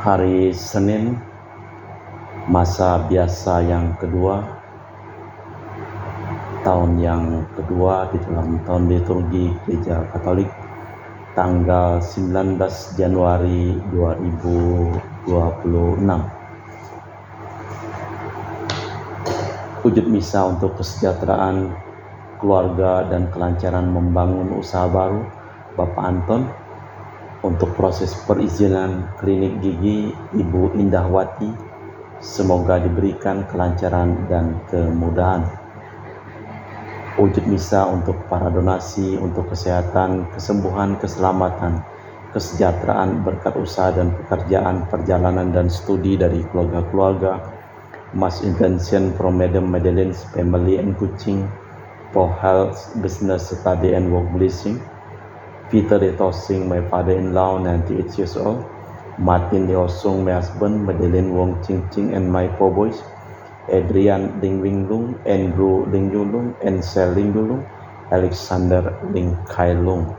Hari Senin, masa biasa yang kedua, tahun yang kedua di dalam tahun liturgi Gereja Katolik, tanggal 19 Januari 2026. Wujud misa untuk kesejahteraan keluarga dan kelancaran membangun usaha baru Bapak Anton. Untuk proses perizinan klinik gigi Ibu Indahwati, semoga diberikan kelancaran dan kemudahan. Wujud misa untuk para donasi untuk kesehatan, kesembuhan, keselamatan, kesejahteraan, berkat usaha dan pekerjaan, perjalanan dan studi dari keluarga-keluarga Mass Intention from Madam Madeleine's Family and Kuching for health, business, study and work blessing. Peter De Tosing, my father-in-law, 98 years old. Martin De Osung, my husband. Madeleine Wong Ching Ching and my 4 boys. Adrian Ding Wing Lung, Andrew Ding Yulung, Ansel Ding Yulung, Alexander Ding Kai Lung.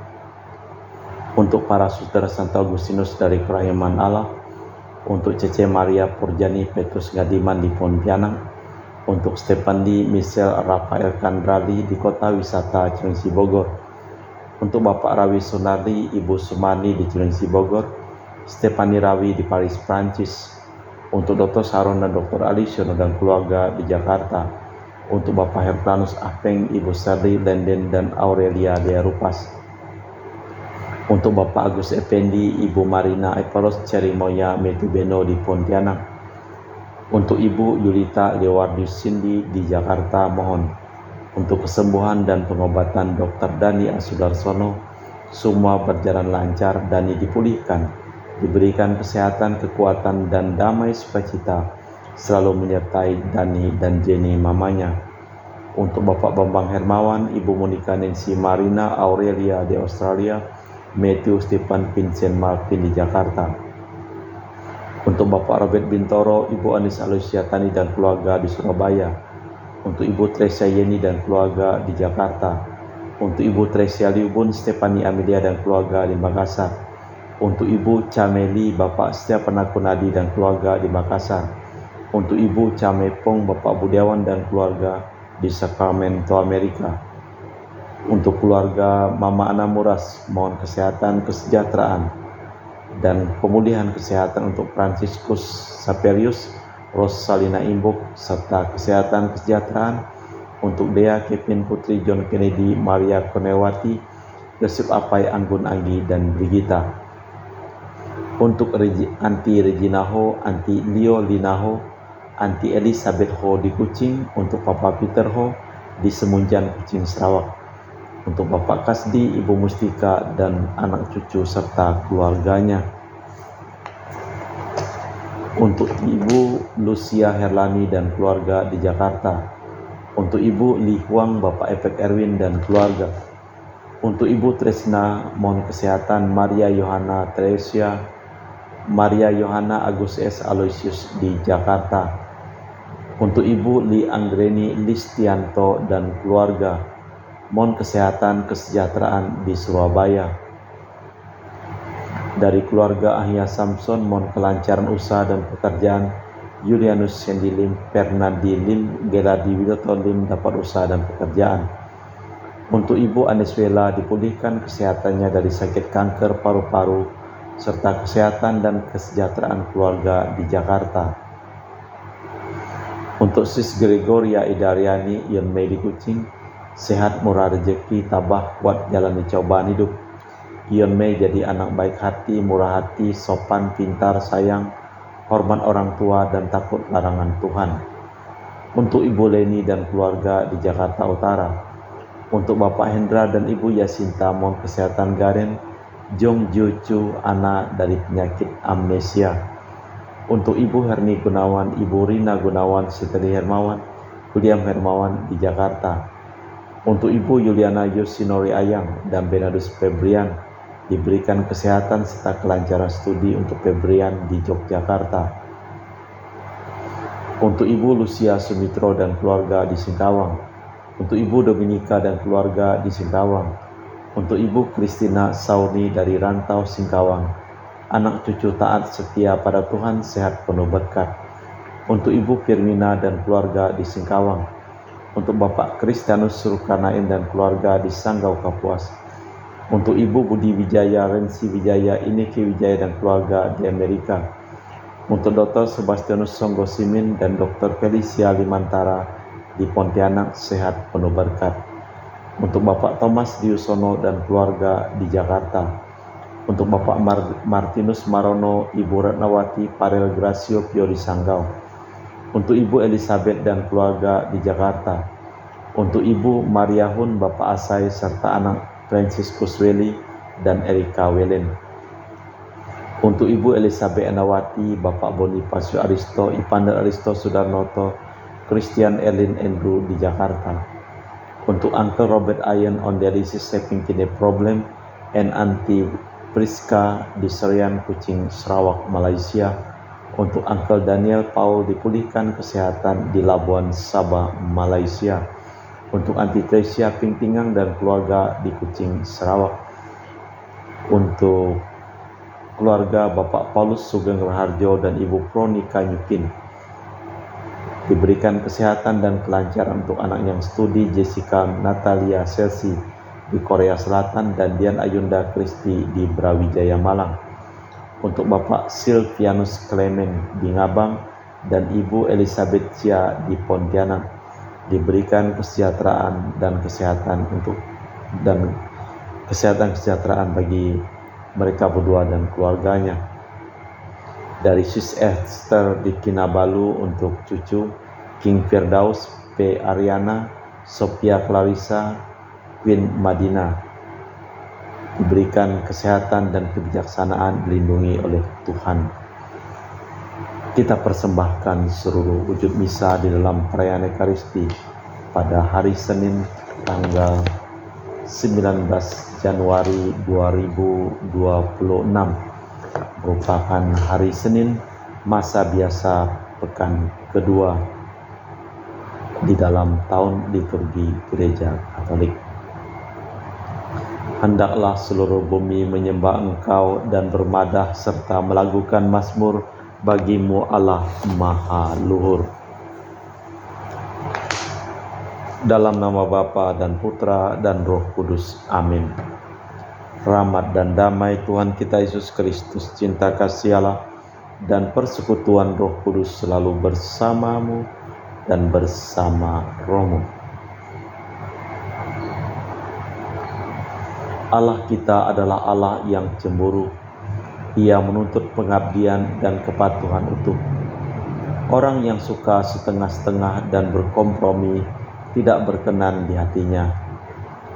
Untuk para saudara Santo Agustinus dari Kerahiman Allah, untuk Cece Maria Purjani Petrus Gadiman di Pontianak, untuk Stefandi Michelle Rafael Kandrali di Kota Wisata Cilengsi Bogor, untuk Bapak Rawi Sunardi, Ibu Sumani di Cilengsi Bogor, Stefani Rawi di Paris, Prancis, untuk Dr. Saron dan Dr. Alisiono dan keluarga di Jakarta, untuk Bapak Herplanus Apeng, Ibu Sardi Lenden dan Aurelia di Arupas, untuk Bapak Agus Effendi, Ibu Marina Eparos Cerimoya Metubeno di Pontianak, untuk Ibu Yulita Lewardius Cindy di Jakarta, mohon untuk kesembuhan dan pengobatan Dr. Dani Asudarsono, semua berjalan lancar, Dani dipulihkan, diberikan kesehatan, kekuatan, dan damai sukacita selalu menyertai Dani dan Jenny mamanya. Untuk Bapak Bambang Hermawan, Ibu Monica Nancy Marina Aurelia di Australia, Matthew Stephen Vincent Martin di Jakarta. Untuk Bapak Robert Bintoro, Ibu Anis Aloysia Tani dan keluarga di Surabaya. Untuk Ibu Tresia Yeni dan keluarga di Jakarta. Untuk Ibu Tresia Liubun Stefani Amelia dan keluarga di Makassar. Untuk Ibu Cameli Bapak Setiapan Kunadi dan keluarga di Makassar. Untuk Ibu Camepong Bapak Budiawan dan keluarga di Sacramento, Amerika. Untuk keluarga Mama Ana Muras, mohon kesehatan, kesejahteraan, dan pemulihan kesehatan untuk Franciscus Saperius, Rosalina Imbuk, serta kesehatan kesejahteraan untuk Dea Kevin Putri John Kennedy, Maria Konewati, Yosef Apai Anggun Anggi, dan Brigita. Untuk Anti Regina Ho, Anti Leo Lina Ho, Anti Elizabeth Ho di Kucing, untuk Papa Peter Ho di Semunjan, Kucing, Sarawak. Untuk Bapak Kasdi, Ibu Mustika, dan anak cucu serta keluarganya. Untuk Ibu Lucia Herlani dan keluarga di Jakarta. Untuk Ibu Li Huang, Bapak Efek Erwin dan keluarga. Untuk Ibu Tresna, mohon kesehatan, Maria Yohana Tresia, Maria Yohana Agus S. Aloysius di Jakarta. Untuk Ibu Li Anggreni Listianto dan keluarga, mohon kesehatan, kesejahteraan di Surabaya. Dari keluarga Ahya Samson, mohon kelancaran usaha dan pekerjaan. Julianus Sandy Lim, Fernandi Lim, Geladi Widoto Lim dapat usaha dan pekerjaan. Untuk Ibu Aneswela dipulihkan kesehatannya dari sakit kanker paru-paru, serta kesehatan dan kesejahteraan keluarga di Jakarta. Untuk Sis Gregoria Idariani, Yon Mei di Kucing, sehat, murah rezeki, tabah, kuat jalani cobaan hidup. Yon Mei jadi anak baik hati, murah hati, sopan, pintar, sayang, hormat orang tua, dan takut larangan Tuhan. Untuk Ibu Leni dan keluarga di Jakarta Utara. Untuk Bapak Hendra dan Ibu Yasinta, mohon kesehatan Garen, Jong Jucu, anak dari penyakit amnesia. Untuk Ibu Herni Gunawan, Ibu Rina Gunawan, Seteli Hermawan, William Hermawan di Jakarta. Untuk Ibu Yuliana Yosinori Ayang dan Benadus Febrian, diberikan kesehatan serta kelancaran studi untuk Febrian di Yogyakarta. Untuk Ibu Lucia Sumitro dan keluarga di Singkawang. Untuk Ibu Dominika dan keluarga di Singkawang. Untuk Ibu Kristina Sauni dari Rantau Singkawang. anak cucu taat setia pada Tuhan, sehat penuh berkat. Untuk Ibu Firmina dan keluarga di Singkawang, untuk Bapak Kristianus Surkanain dan keluarga di Sanggau Kapuas, untuk Ibu Budi Wijaya, Rensi Wijaya, Ineke Wijaya dan keluarga di Amerika, untuk Dr. Sebastianus Songgo Simin dan Dr. Felicia Limantara di Pontianak, sehat penuh berkat. Untuk Bapak Thomas Diusono dan keluarga di Jakarta, untuk Bapak Martinus Marono, Ibu Ratnawati Parel Gracio Pio di Sanggau, untuk Ibu Elizabeth dan keluarga di Jakarta, untuk Ibu Maria Hun, Bapak Asai serta anak Franciscus Welly dan Erika Welen, untuk Ibu Elizabeth Anawati, Bapak Bonifacio Aristo, Ipander Aristo Sudarnoto, Christian Erlin Andrew di Jakarta, untuk Uncle Robert Ian on dialysis having kidney problem, and Auntie Priska di Serian Kucing Sarawak, Malaysia, untuk Uncle Daniel Paul dipulihkan kesehatan di Labuan Sabah, Malaysia, untuk Auntie Tresia Pingtingang dan keluarga di Kucing Sarawak, untuk keluarga Bapak Paulus Sugeng Raharjo dan Ibu Pronika Nyukin, diberikan kesehatan dan kelancaran untuk anak yang studi Jessica Natalia Selsi di Korea Selatan dan Dian Ayunda Kristi di Brawijaya Malang, untuk Bapak Silvianus Clement di Ngabang dan Ibu Elizabeth Chia di Pontianak, diberikan kesejahteraan dan kesehatan kesejahteraan bagi mereka berdua dan keluarganya. Dari Sis Esther di Kinabalu untuk cucu King Firdaus, P. Ariana, Sophia Clarissa, Queen Madina, diberikan kesehatan dan kebijaksanaan, dilindungi oleh Tuhan. Kita persembahkan seluruh wujud misa di dalam perayaan Ekaristi pada hari Senin tanggal 19 Januari 2026, merupakan hari Senin masa biasa pekan kedua di dalam tahun liturgi Gereja Katolik. Hendaklah seluruh bumi menyembah Engkau dan bermadah serta melakukan mazmur bagimu Allah Maha Luhur. Dalam nama Bapa dan Putra dan Roh Kudus. Amin. Rahmat dan damai Tuhan kita Yesus Kristus, cinta kasih Allah, dan persekutuan Roh Kudus selalu bersamamu dan bersama rohmu. Allah kita adalah Allah yang cemburu. Ia menuntut pengabdian dan kepatuhan utuh. Orang yang suka setengah-setengah dan berkompromi tidak berkenan di hatinya.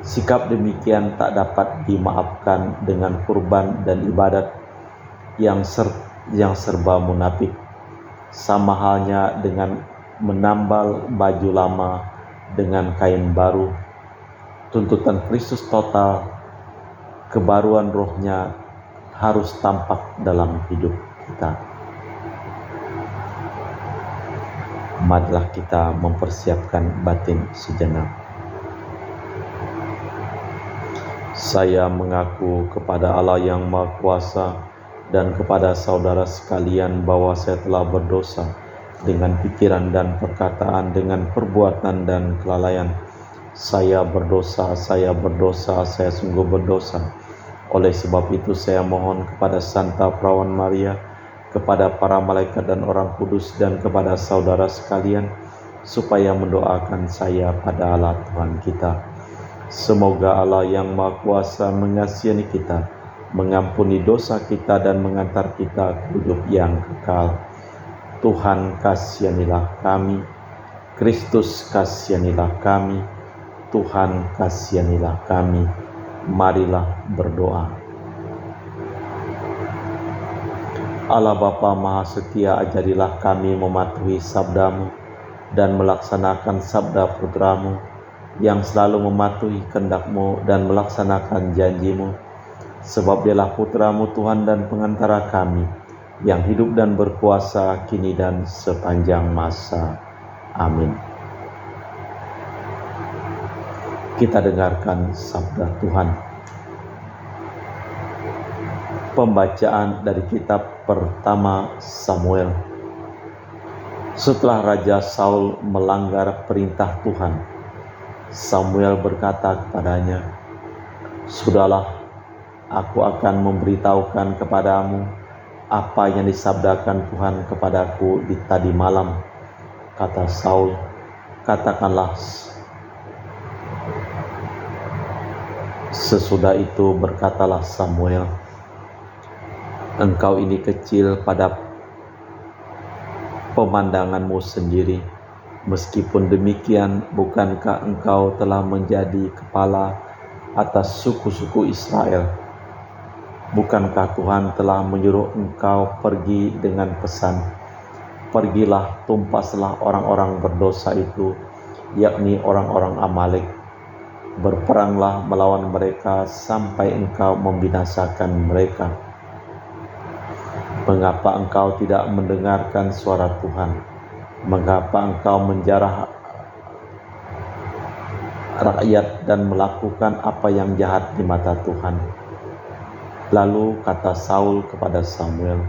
Sikap demikian tak dapat dimaafkan dengan kurban dan ibadat yang serba munafik. Sama halnya dengan menambal baju lama dengan kain baru. Tuntutan Kristus total, kebaruan rohnya harus tampak dalam hidup kita. Marilah kita mempersiapkan batin sejenak. Saya mengaku kepada Allah yang Maha Kuasa dan kepada saudara sekalian bahwa saya telah berdosa dengan pikiran dan perkataan, dengan perbuatan dan kelalaian. Saya berdosa, saya sungguh berdosa. Oleh sebab itu saya mohon kepada Santa Perawan Maria, kepada para malaikat dan orang kudus, dan kepada saudara sekalian, supaya mendoakan saya pada Allah Tuhan kita. Semoga Allah yang Maha Kuasa mengasihani kita, mengampuni dosa kita, dan mengantar kita ke hidup yang kekal. Tuhan kasihanilah kami, Kristus kasihanilah kami, Tuhan kasihanilah kami. Marilah berdoa. Allah Bapa Maha Setia, ajarilah kami mematuhi sabda-Mu dan melaksanakan sabda putra-Mu, yang selalu mematuhi kehendak-Mu dan melaksanakan janji-Mu, sebab Dialah putra-Mu Tuhan dan pengantara kami, yang hidup dan berkuasa kini dan sepanjang masa. Amin. Kita dengarkan sabda Tuhan. Pembacaan dari kitab pertama Samuel. Setelah Raja Saul melanggar perintah Tuhan, Samuel berkata kepadanya, "Sudahlah, aku akan memberitahukan kepadamu apa yang disabdakan Tuhan kepadaku di tadi malam." Kata Saul, "Katakanlah." Sesudah itu berkatalah Samuel, "Engkau ini kecil pada pemandanganmu sendiri. Meskipun demikian, bukankah engkau telah menjadi kepala atas suku-suku Israel? Bukankah Tuhan telah menyuruh engkau pergi dengan pesan, 'Pergilah, tumpaslah orang-orang berdosa itu, yakni orang-orang Amalek. Berperanglah melawan mereka sampai engkau membinasakan mereka.' Mengapa engkau tidak mendengarkan suara Tuhan? Mengapa engkau menjarah rakyat dan melakukan apa yang jahat di mata Tuhan?" Lalu kata Saul kepada Samuel,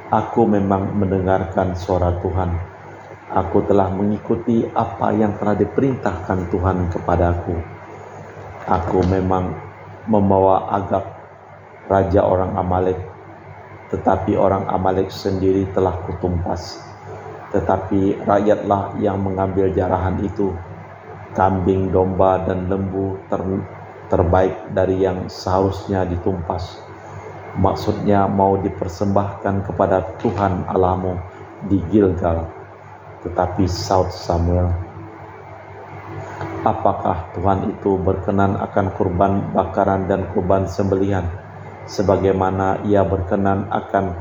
"Aku memang mendengarkan suara Tuhan. Aku telah mengikuti apa yang telah diperintahkan Tuhan kepadaku. Aku memang membawa Agag, raja orang Amalek, tetapi orang Amalek sendiri telah kutumpas. Tetapi rakyatlah yang mengambil jarahan itu, kambing, domba, dan lembu terbaik dari yang seharusnya ditumpas. Maksudnya mau dipersembahkan kepada Tuhan Allahmu di Gilgal." Tetapi saud Samuel, "Apakah Tuhan itu berkenan akan kurban bakaran dan kurban sembelihan, sebagaimana Ia berkenan akan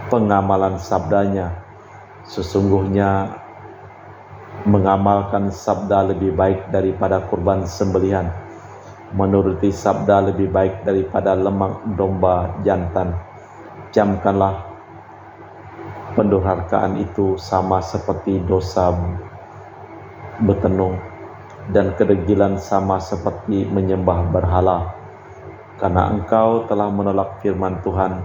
pengamalan sabdanya? Sesungguhnya mengamalkan sabda lebih baik daripada kurban sembelihan, menuruti sabda lebih baik daripada lemak domba jantan. Camkanlah pendurhakaan itu sama seperti dosa betenung, dan kedegilan sama seperti menyembah berhala. Karena engkau telah menolak firman Tuhan,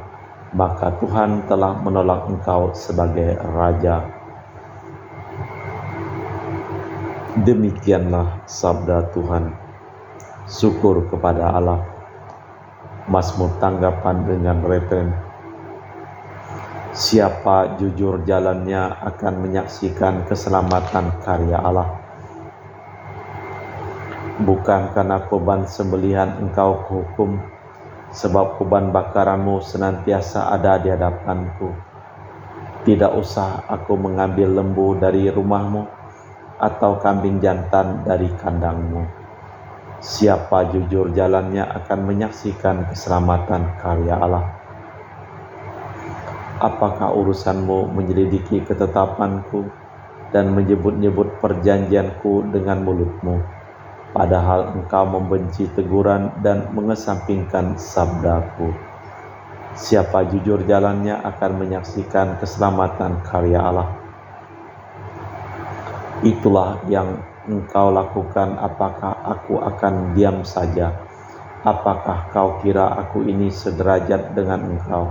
maka Tuhan telah menolak engkau sebagai raja." Demikianlah sabda Tuhan. Syukur kepada Allah. Mazmur tanggapan dengan referen. Siapa jujur jalannya akan menyaksikan keselamatan karya Allah. Bukan karena kurban sembelihan engkau kuhukum, sebab kurban bakaranmu senantiasa ada di hadapanku. Tidak usah aku mengambil lembu dari rumahmu, atau kambing jantan dari kandangmu. Siapa jujur jalannya akan menyaksikan keselamatan karya Allah. Apakah urusanmu menyelidiki ketetapanku dan menyebut-nyebut perjanjianku dengan mulutmu, padahal engkau membenci teguran dan mengesampingkan sabdaku? Siapa jujur jalannya akan menyaksikan keselamatan karya Allah. Itulah yang engkau lakukan. Apakah aku akan diam saja? Apakah kau kira aku ini sederajat dengan engkau?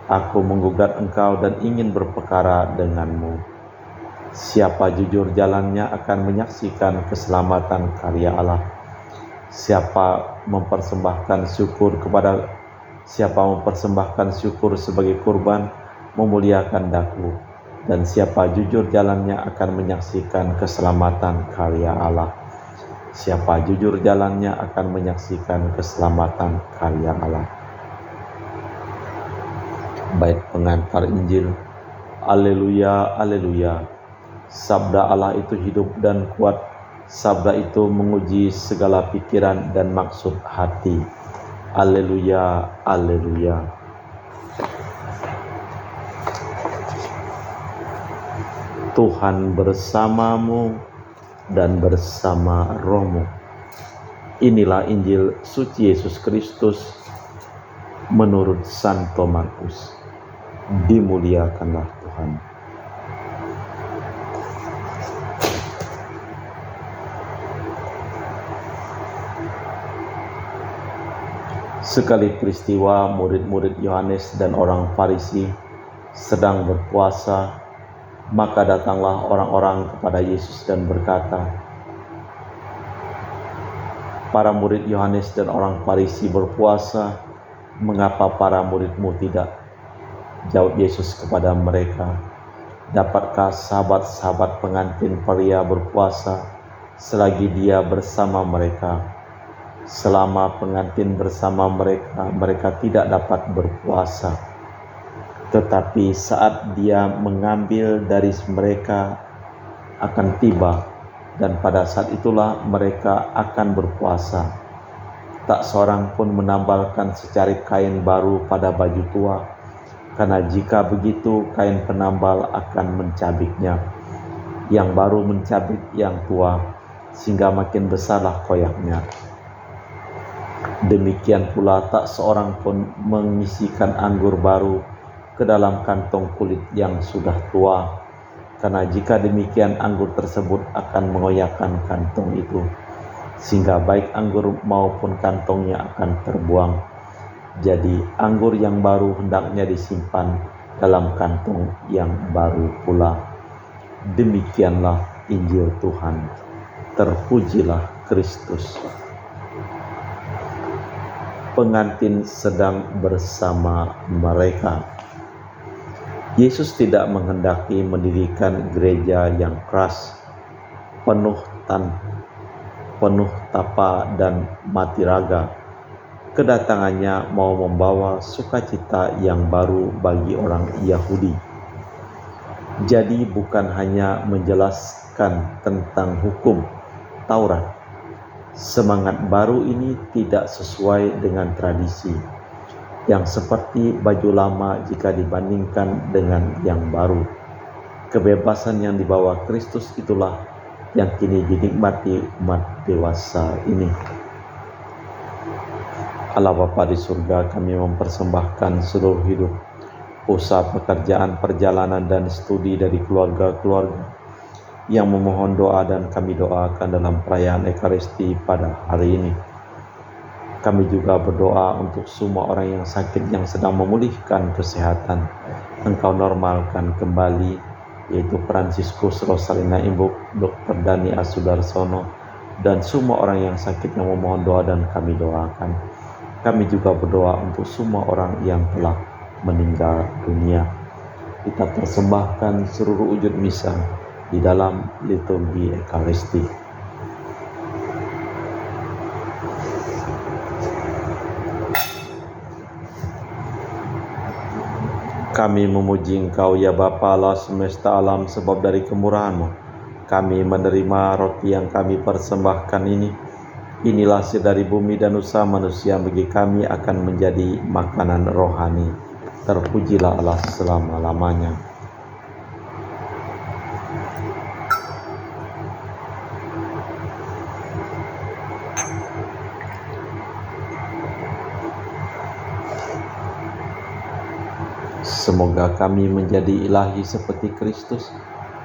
Aku menggugat engkau dan ingin berperkara denganmu. Siapa jujur jalannya akan menyaksikan keselamatan karya Allah. Siapa mempersembahkan syukur sebagai kurban, memuliakan daku. Dan siapa jujur jalannya akan menyaksikan keselamatan karya Allah. Siapa jujur jalannya akan menyaksikan keselamatan karya Allah. Bait pengantar Injil. Haleluya, haleluya. Sabda Allah itu hidup dan kuat. Sabda itu menguji segala pikiran dan maksud hati. Haleluya, haleluya. Tuhan bersamamu dan bersama rohmu. Inilah Injil suci Yesus Kristus menurut Santo Markus. Dimuliakanlah Tuhan. Sekali peristiwa murid-murid Yohanes dan orang Farisi sedang berpuasa, maka datanglah orang-orang kepada Yesus dan berkata, "Para murid Yohanes dan orang Farisi berpuasa, mengapa para muridmu tidak?" Jawab Yesus kepada mereka, "Dapatkah sahabat-sahabat pengantin pria berpuasa selagi dia bersama mereka? Selama pengantin bersama mereka, mereka tidak dapat berpuasa. Tetapi saat dia mengambil dari mereka akan tiba, dan pada saat itulah mereka akan berpuasa. Tak seorang pun menambalkan secarik kain baru pada baju tua, karena jika begitu kain penambal akan mencabiknya. Yang baru mencabik yang tua, sehingga makin besarlah koyaknya. Demikian pula tak seorang pun mengisikan anggur baru ke dalam kantong kulit yang sudah tua, karena jika demikian anggur tersebut akan mengoyakkan kantong itu, sehingga baik anggur maupun kantongnya akan terbuang. Jadi anggur yang baru hendaknya disimpan dalam kantong yang baru pula." Demikianlah Injil Tuhan. Terpujilah Kristus. Pengantin sedang bersama mereka. Yesus tidak menghendaki mendirikan gereja yang keras, penuh tapa dan mati raga. Kedatangannya mau membawa sukacita yang baru bagi orang Yahudi. Jadi bukan hanya menjelaskan tentang hukum Taurat. Semangat baru ini tidak sesuai dengan tradisi, yang seperti baju lama jika dibandingkan dengan yang baru. Kebebasan yang dibawa Kristus itulah yang kini dinikmati umat dewasa ini. Allah Bapa di surga, kami mempersembahkan seluruh hidup, usaha, pekerjaan, perjalanan, dan studi dari keluarga-keluarga yang memohon doa dan kami doakan dalam perayaan Ekaristi pada hari ini. Kami juga berdoa untuk semua orang yang sakit yang sedang memulihkan kesehatan. Engkau normalkan kembali, yaitu Fransiskus Rosalina Imbuk, Dr. Dani Asudarsono, dan semua orang yang sakit yang memohon doa dan kami doakan. Kami juga berdoa untuk semua orang yang telah meninggal dunia. Kita persembahkan seluruh wujud misa di dalam liturgi Ekaristi. Kami memuji Engkau ya Bapa Allah semesta alam, sebab dari kemurahan-Mu kami menerima roti yang kami persembahkan ini. Inilah hasil dari bumi dan usaha manusia, bagi kami akan menjadi makanan rohani. Terpujilah Allah selama-lamanya. Semoga kami menjadi ilahi seperti Kristus,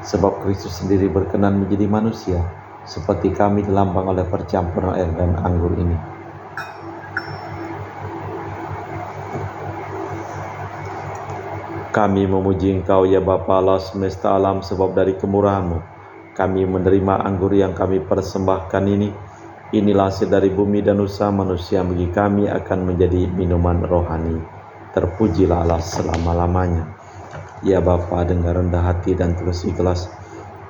sebab Kristus sendiri berkenan menjadi manusia, seperti kami dilambang oleh percampuran air dan anggur ini. Kami memuji Engkau ya Bapa Allah semesta alam, sebab dari kemurahan-Mu kami menerima anggur yang kami persembahkan ini. Inilah hasil dari bumi dan usaha manusia, bagi kami akan menjadi minuman rohani. Terpujilah Allah selama-lamanya. Ya Bapa, dengan rendah hati dan tulus ikhlas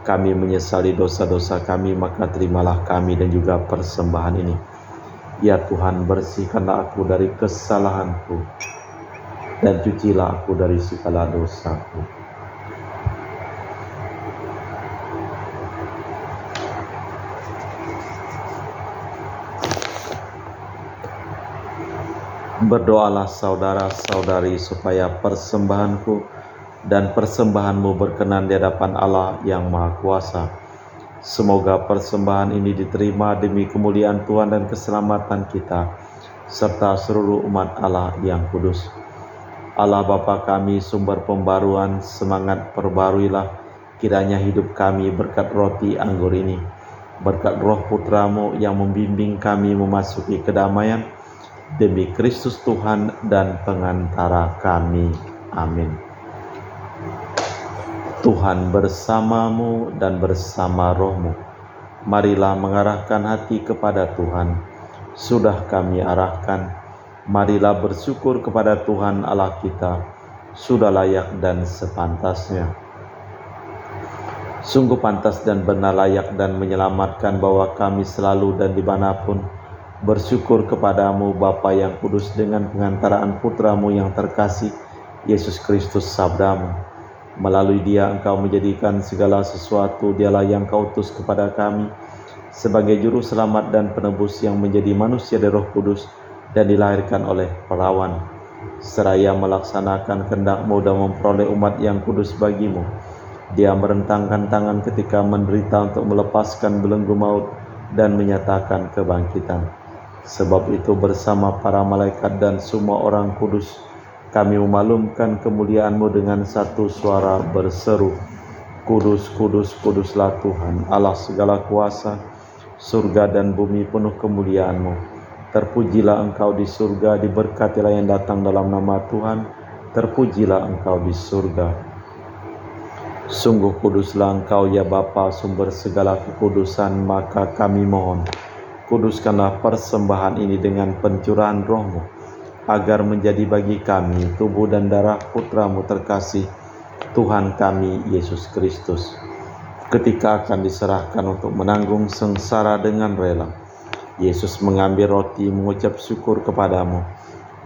kami menyesali dosa-dosa kami, maka terimalah kami dan juga persembahan ini. Ya Tuhan, bersihkanlah aku dari kesalahanku dan cucilah aku dari segala dosaku. Berdoalah saudara-saudari supaya persembahanku dan persembahanmu berkenan di hadapan Allah yang Maha Kuasa. Semoga persembahan ini diterima demi kemuliaan Tuhan dan keselamatan kita, serta seluruh umat Allah yang kudus. Allah Bapa kami, sumber pembaruan, semangat perbaruilah kiranya hidup kami berkat roti anggur ini, berkat Roh Putramu yang membimbing kami memasuki kedamaian, demi Kristus Tuhan dan pengantara kami. Amin. Tuhan bersamamu dan bersama rohmu. Marilah mengarahkan hati kepada Tuhan. Sudah kami arahkan, marilah bersyukur kepada Tuhan Allah kita. Sudah layak dan sepantasnya. Sungguh pantas dan benar, layak dan menyelamatkan bahwa kami selalu dan dimanapun bersyukur kepadamu Bapa yang kudus dengan pengantaraan Putramu yang terkasih, Yesus Kristus sabdamu. Melalui Dia Engkau menjadikan segala sesuatu. Dialah yang Kau utus kepada kami sebagai juru selamat dan penebus yang menjadi manusia dari Roh Kudus dan dilahirkan oleh perawan, seraya melaksanakan kehendak-Mu dan memperoleh umat yang kudus bagimu. Dia merentangkan tangan ketika menderita untuk melepaskan belenggu maut dan menyatakan kebangkitan. Sebab itu bersama para malaikat dan semua orang kudus, kami memaklumkan kemuliaan-Mu dengan satu suara berseru, Kudus, kudus, kuduslah Tuhan, Allah segala kuasa, surga dan bumi penuh kemuliaan-Mu. Terpujilah Engkau di surga, diberkatilah yang datang dalam nama Tuhan, terpujilah Engkau di surga. Sungguh kuduslah Engkau ya Bapa, sumber segala kekudusan, maka kami mohon, kuduskanlah persembahan ini dengan pencurahan Roh-Mu, agar menjadi bagi kami tubuh dan darah Putra-Mu terkasih, Tuhan kami Yesus Kristus. Ketika akan diserahkan untuk menanggung sengsara dengan rela, Yesus mengambil roti, mengucap syukur kepadamu,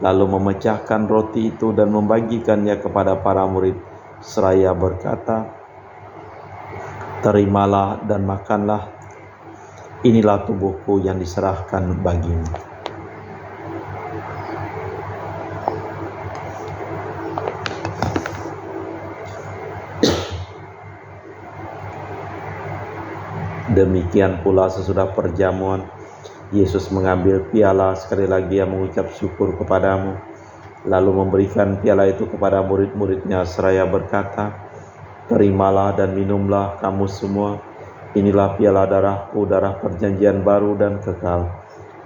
lalu memecahkan roti itu dan membagikannya kepada para murid, seraya berkata, "Terimalah dan makanlah, inilah tubuhku yang diserahkan bagimu." Demikian pula sesudah perjamuan, Yesus mengambil piala, sekali lagi Ia mengucap syukur kepadamu, lalu memberikan piala itu kepada murid-muridnya seraya berkata, "Terimalah dan minumlah kamu semua, inilah piala darahku, darah perjanjian baru dan kekal,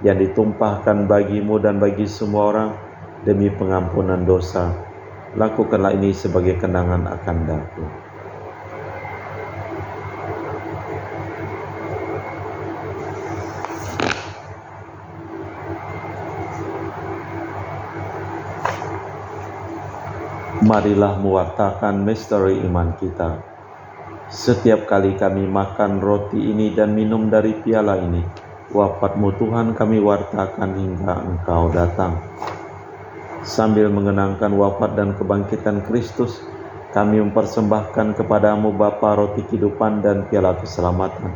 yang ditumpahkan bagimu dan bagi semua orang demi pengampunan dosa. Lakukanlah ini sebagai kenangan akan daku." Marilah mewartakan misteri iman kita. Setiap kali kami makan roti ini dan minum dari piala ini, wafat-Mu Tuhan kami wartakan hingga Engkau datang. Sambil mengenangkan wafat dan kebangkitan Kristus, kami mempersembahkan kepadamu Bapa roti kehidupan dan piala keselamatan.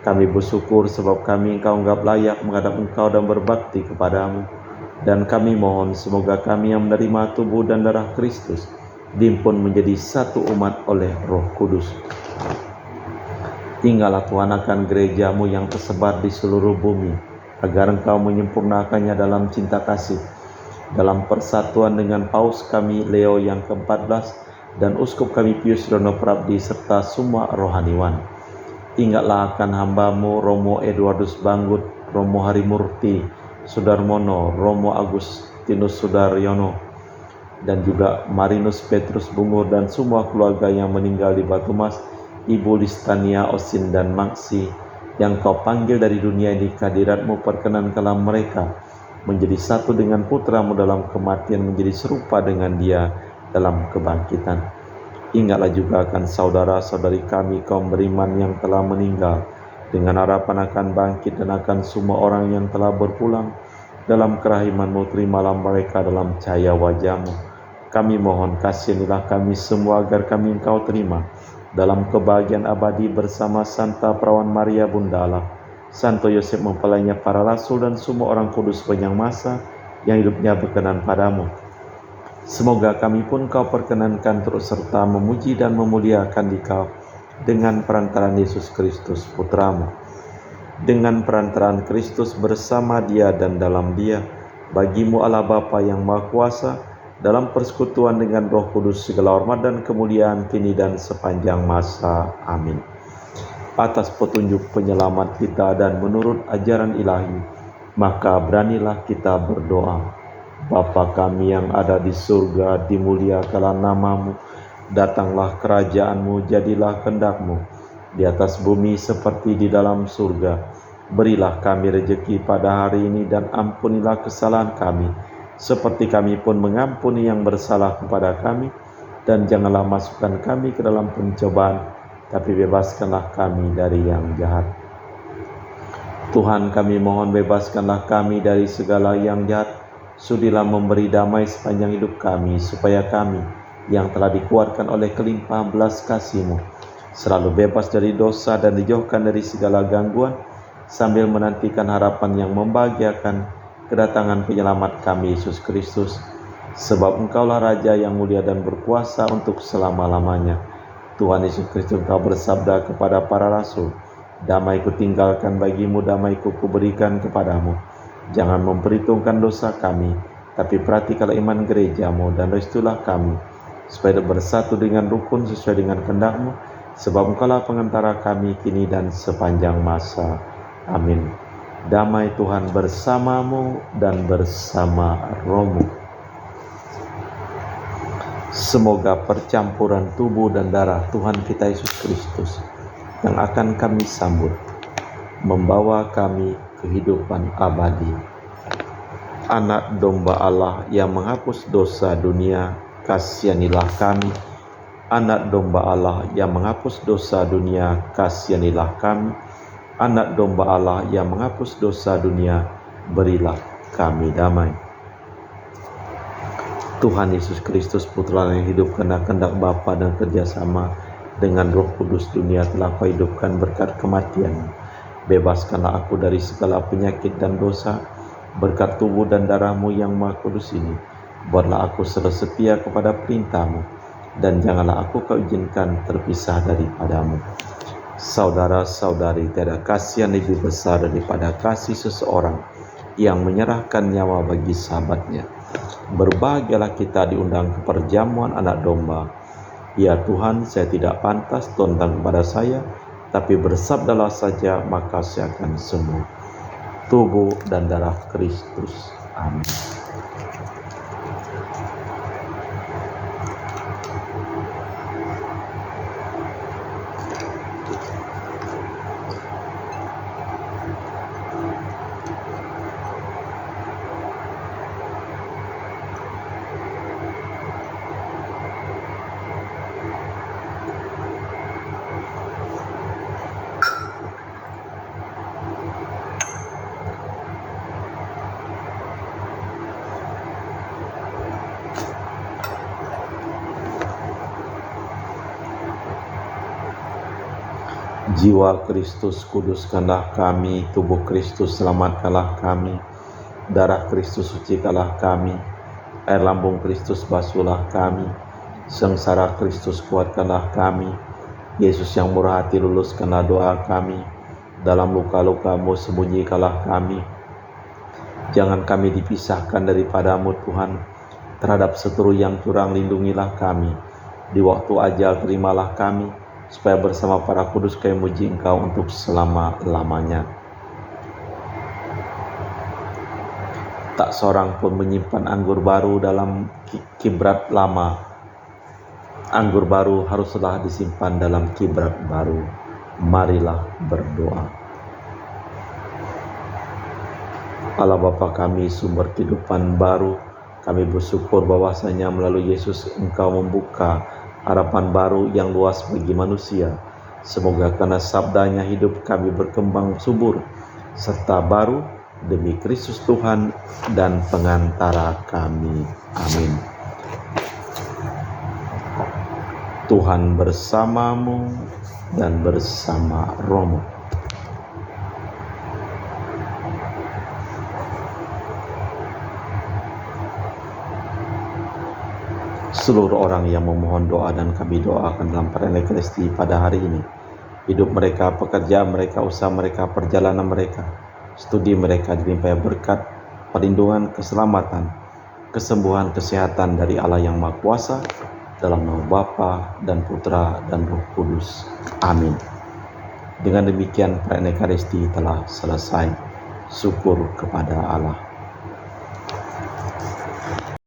Kami bersyukur sebab kami Engkau anggap layak menghadap Engkau dan berbakti kepadamu. Dan kami mohon semoga kami yang menerima tubuh dan darah Kristus dihimpun menjadi satu umat oleh Roh Kudus. Tinggallah Tuhan akan gereja-Mu yang tersebar di seluruh bumi, agar Engkau menyempurnakannya dalam cinta kasih, dalam persatuan dengan Paus kami Leo yang ke-14 dan Uskup kami Pius Dono Prabdi serta semua rohaniwan. Ingatlah akan hamba-Mu Romo Eduardus Banggut, Romo Harimurti Sudarmono, Romo Agustinus Sudaryono, dan juga Marinus Petrus Bungur dan semua keluarga yang meninggal di Batumas, Ibu Listania, Osin dan Maksi, yang Kau panggil dari dunia ini. Kehadirat-Mu perkenankanlah mereka menjadi satu dengan Putra-Mu dalam kematian, menjadi serupa dengan Dia dalam kebangkitan. Ingatlah juga akan saudara-saudari kami kaum beriman yang telah meninggal, dengan harapan akan bangkit, dan akan semua orang yang telah berpulang dalam kerahiman-Mu. Terimalah mereka dalam cahaya wajah-Mu. Kami mohon kasihanilah kami semua agar kami Engkau terima dalam kebahagiaan abadi bersama Santa Perawan Maria Bunda Allah, Santo Yosef mempelainya para rasul, dan semua orang kudus sepanjang masa yang hidupnya berkenan padamu. Semoga kami pun Kau perkenankan terus serta memuji dan memuliakan Dikau dengan perantaraan Yesus Kristus Putra-Mu. Dengan perantaraan Kristus bersama Dia dan dalam Dia, bagi-Mu Allah Bapa yang Maha Kuasa, dalam persekutuan dengan Roh Kudus, segala hormat dan kemuliaan kini dan sepanjang masa. Amin. Atas petunjuk penyelamat kita dan menurut ajaran ilahi, Maka beranilah kita berdoa. Bapa kami yang ada di surga, dimuliakanlah namamu, datanglah kerajaan-mu, jadilah kehendak-mu di atas bumi seperti di dalam surga. Berilah kami rejeki pada hari ini dan ampunilah kesalahan kami, seperti kami pun mengampuni yang bersalah kepada kami. Dan janganlah masukkan kami ke dalam pencobaan, tapi bebaskanlah kami dari yang jahat. Tuhan, kami mohon bebaskanlah kami dari segala yang jahat. Sudilah memberi damai sepanjang hidup kami, supaya kami yang telah dikuatkan oleh kelimpahan belas kasih-Mu selalu bebas dari dosa dan dijauhkan dari segala gangguan, sambil menantikan harapan yang membahagiakan kedatangan penyelamat kami, Yesus Kristus. Sebab Engkaulah Raja yang mulia dan berkuasa untuk selama-lamanya. Tuhan Yesus Kristus, Engkau bersabda kepada para rasul, damai kutinggalkan bagimu, damai kuberikan kepadamu. Jangan memperhitungkan dosa kami, tapi perhatikanlah iman gerejamu, dan restulah kami, supaya bersatu dengan rukun sesuai dengan kehendak-Mu, sebab Engkaulah pengantara kami kini dan sepanjang masa. Amin. Damai Tuhan bersamamu dan bersama rohmu. Semoga percampuran tubuh dan darah Tuhan kita Yesus Kristus yang akan kami sambut membawa kami kehidupan abadi. Anak domba Allah yang menghapus dosa dunia, kasihanilah kami. Anak domba Allah yang menghapus dosa dunia, kasihanilah kami. Anak domba Allah yang menghapus dosa dunia, berilah kami damai. Tuhan Yesus Kristus, Putra yang hidup karena kehendak Bapa dan kerjasama dengan Roh Kudus, dunia telah Kau hidupkan berkat kematian. Bebaskanlah aku dari segala penyakit dan dosa, berkat tubuh dan darah-Mu yang Maha Kudus ini. Buatlah aku selalu setia kepada perintah-Mu, dan janganlah aku Kau izinkan terpisah daripadamu. Saudara-saudari, tiada kasihan lebih besar daripada kasih seseorang yang menyerahkan nyawa bagi sahabatnya. Berbahagialah kita diundang ke perjamuan anak domba. Ya Tuhan, saya tidak pantas tentang kepada saya, tapi bersabdalah saja, maka saya akan sembuh. Tubuh dan darah Kristus. Amin. Jiwa Kristus, kuduskanlah kami. Tubuh Kristus, selamatkanlah kami. Darah Kristus, sucikanlah kami. Air lambung Kristus, basuhlah kami. Sengsara Kristus, kuatkanlah kami. Yesus yang murah hati, luluskanlah doa kami. Dalam luka-luka-Mu, sembunyikanlah kami. Jangan kami dipisahkan daripadamu Tuhan. Terhadap seteru yang curang, lindungilah kami. Di waktu ajal, terimalah kami, supaya bersama para kudus kami muji Engkau untuk selama-lamanya. Tak seorang pun menyimpan anggur baru dalam kibrat lama. Anggur baru haruslah disimpan dalam kibrat baru. Marilah berdoa. Allah Bapa kami, sumber kehidupan baru, kami bersyukur bahwasanya melalui Yesus Engkau membuka harapan baru yang luas bagi manusia. Semoga karena sabdanya hidup kami berkembang subur serta baru demi Kristus Tuhan dan pengantara kami. Amin. Tuhan bersamamu dan bersama rohmu. Seluruh orang yang memohon doa dan kami doakan dalam perayaan Ekaristi pada hari ini, hidup mereka, pekerjaan mereka, usaha mereka, perjalanan mereka, studi mereka dilimpahi berkat, perlindungan, keselamatan, kesembuhan, kesehatan dari Allah yang Maha Kuasa, dalam nama Bapa dan Putra dan Roh Kudus. Amin. Dengan demikian perayaan Ekaristi telah selesai. syukur kepada Allah.